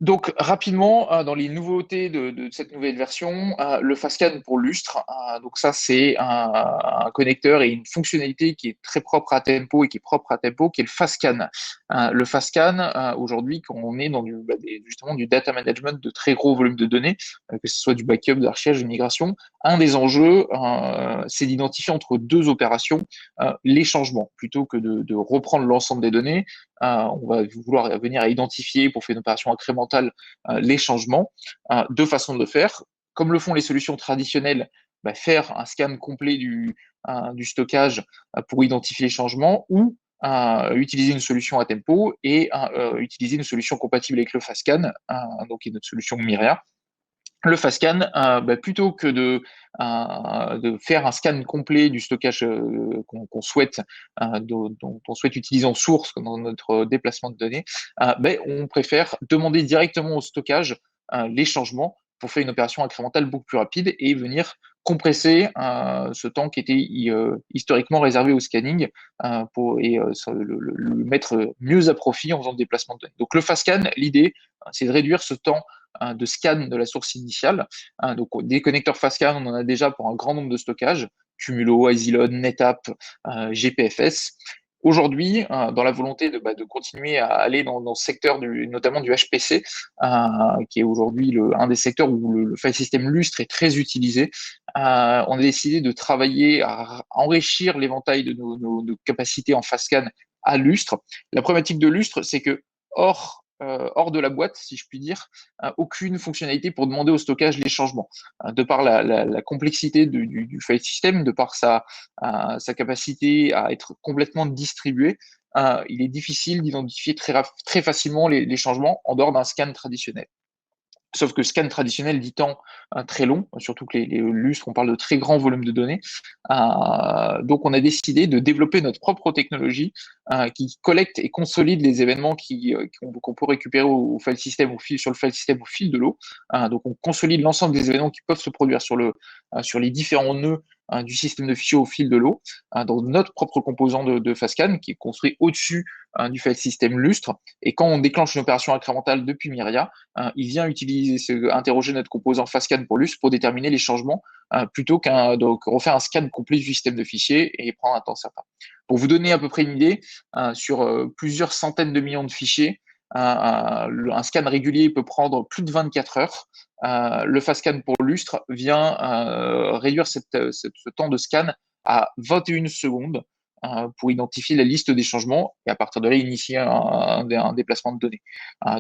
Donc rapidement, dans les nouveautés de cette nouvelle version, le FastScan pour lustre. Donc ça, c'est un connecteur et une fonctionnalité qui est très propre à Tempo et qui est propre à Tempo, qui est le FastScan. Le FastScan, aujourd'hui, quand on est dans justement du data management de très gros volumes de données, que ce soit du backup, de l'archivage, de migration, un des enjeux, c'est d'identifier entre deux opérations les changements. Plutôt que de reprendre l'ensemble des données, on va vouloir venir à identifier pour faire une opération incrémentale les changements. Deux façons de le faire. Comme le font les solutions traditionnelles, faire un scan complet du stockage pour identifier les changements ou utiliser une solution à tempo et utiliser une solution compatible avec le FastScan, donc qui est notre solution Miria. Le FastScan, plutôt que de faire un scan complet du stockage qu'on souhaite, dont on souhaite utiliser en source dans notre déplacement de données, on préfère demander directement au stockage les changements pour faire une opération incrémentale beaucoup plus rapide et venir compresser ce temps qui était historiquement réservé au scanning le mettre mieux à profit en faisant le déplacement de données. Donc le FastScan, l'idée, c'est de réduire ce temps de scan de la source initiale. Donc, des connecteurs FastScan, on en a déjà pour un grand nombre de stockages, Cumulo, Isilon, NetApp, GPFS. Aujourd'hui, dans la volonté de continuer à aller dans ce secteur notamment du HPC, qui est aujourd'hui un des secteurs où le file system Lustre est très utilisé, on a décidé de travailler à enrichir l'éventail de nos capacités en FastScan à Lustre. La problématique de Lustre, c'est que hors de la boîte, si je puis dire, aucune fonctionnalité pour demander au stockage les changements. De par la complexité du file system, de par sa capacité à être complètement distribué, il est difficile d'identifier très facilement les changements en dehors d'un scan traditionnel. Sauf que le scan traditionnel dit temps très long, surtout que les lustres, on parle de très grands volumes de données. Donc, on a décidé de développer notre propre technologie qui collecte et consolide les événements qu'on peut récupérer au file system, sur le file system au fil de l'eau. Donc, on consolide l'ensemble des événements qui peuvent se produire sur les différents nœuds du système de fichiers au fil de l'eau, dans notre propre composant de FastScan qui est construit au-dessus du file system lustre. Et quand on déclenche une opération incrémentale depuis Miria, il vient interroger notre composant FastScan pour lustre pour déterminer les changements plutôt donc refaire un scan complet du système de fichiers et prendre un temps certain. Pour vous donner à peu près une idée, sur plusieurs centaines de millions de fichiers, un scan régulier peut prendre plus de 24 heures. Le FastScan pour lustre vient réduire ce temps de scan à 21 secondes pour identifier la liste des changements et à partir de là, initier un déplacement de données.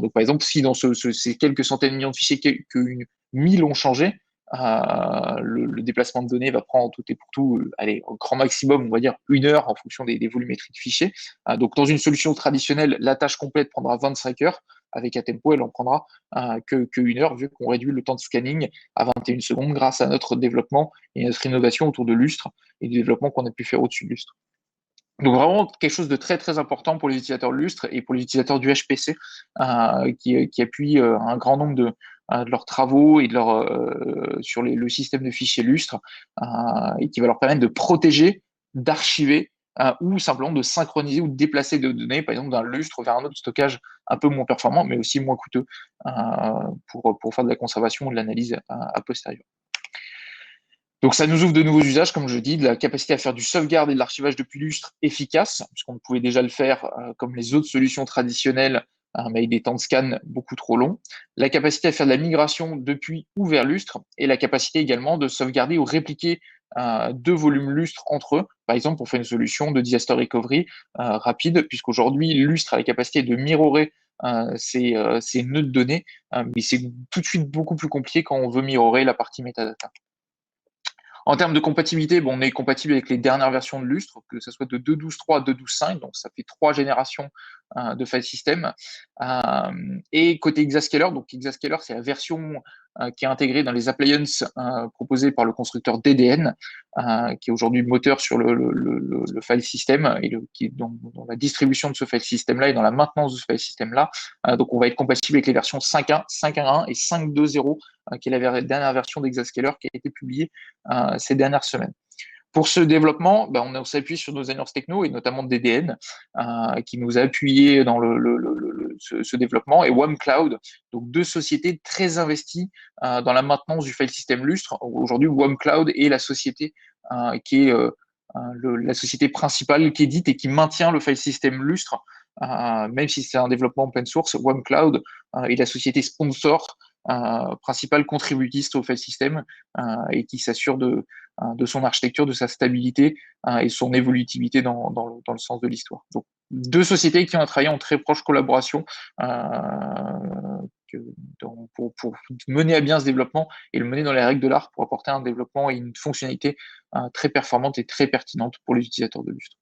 Donc, par exemple, si dans ces quelques centaines de millions de fichiers, qu'une 1000 ont changé, le déplacement de données va prendre tout et pour tout, allez, au grand maximum, on va dire 1 heure en fonction des volumétries de fichiers. Donc, dans une solution traditionnelle, la tâche complète prendra 25 heures. Avec Atempo, elle en prendra que 1 heure, vu qu'on réduit le temps de scanning à 21 secondes grâce à notre développement et notre innovation autour de Lustre et du développement qu'on a pu faire au-dessus de Lustre. Donc vraiment quelque chose de très très important pour les utilisateurs de Lustre et pour les utilisateurs du HPC qui appuient un grand nombre de leurs travaux et sur le système de fichiers Lustre et qui va leur permettre de protéger, d'archiver ou simplement de synchroniser ou de déplacer des données, par exemple d'un Lustre vers un autre stockage un peu moins performant, mais aussi moins coûteux pour faire de la conservation ou de l'analyse a posteriori. Donc, ça nous ouvre de nouveaux usages, comme je dis, de la capacité à faire du sauvegarde et de l'archivage depuis lustre efficace, puisqu'on pouvait déjà le faire comme les autres solutions traditionnelles, mais avec des temps de scan beaucoup trop longs. La capacité à faire de la migration depuis ou vers lustre, et la capacité également de sauvegarder ou répliquer deux volumes lustre entre eux, par exemple pour faire une solution de disaster recovery rapide, puisqu'aujourd'hui, lustre a la capacité de mirrorer ces nœuds de données, mais c'est tout de suite beaucoup plus compliqué quand on veut mirrorer la partie metadata. En termes de compatibilité, on est compatible avec les dernières versions de Lustre, que ce soit de 2.12.3 à 2.12.5, donc ça fait 3 générations de file system. Et côté Exascaler, donc Exascaler, c'est la version qui est intégrée dans les appliances proposées par le constructeur DDN, qui est aujourd'hui le moteur sur le file system et qui est dans la distribution de ce file system-là et dans la maintenance de ce file system-là. Donc on va être compatible avec les versions 5.1, 5.1 et 5.2.0, qui est la dernière version d'Exascaler qui a été publiée ces dernières semaines. Pour ce développement, on s'appuie sur nos alliances techno et notamment DDN, qui nous a appuyé dans ce développement, et WAMCloud, donc deux sociétés très investies dans la maintenance du file system Lustre. Aujourd'hui, WAMCloud est la société qui est la société principale qui édite et qui maintient le file system Lustre, même si c'est un développement open source. WAMCloud est la société sponsor principale contributiste au file system et qui s'assure de son architecture, de sa stabilité et son évolutivité dans le sens de l'histoire. Donc, deux sociétés qui ont travaillé en très proche collaboration que, pour mener à bien ce développement et le mener dans les règles de l'art pour apporter un développement et une fonctionnalité très performante et très pertinente pour les utilisateurs de Lustre.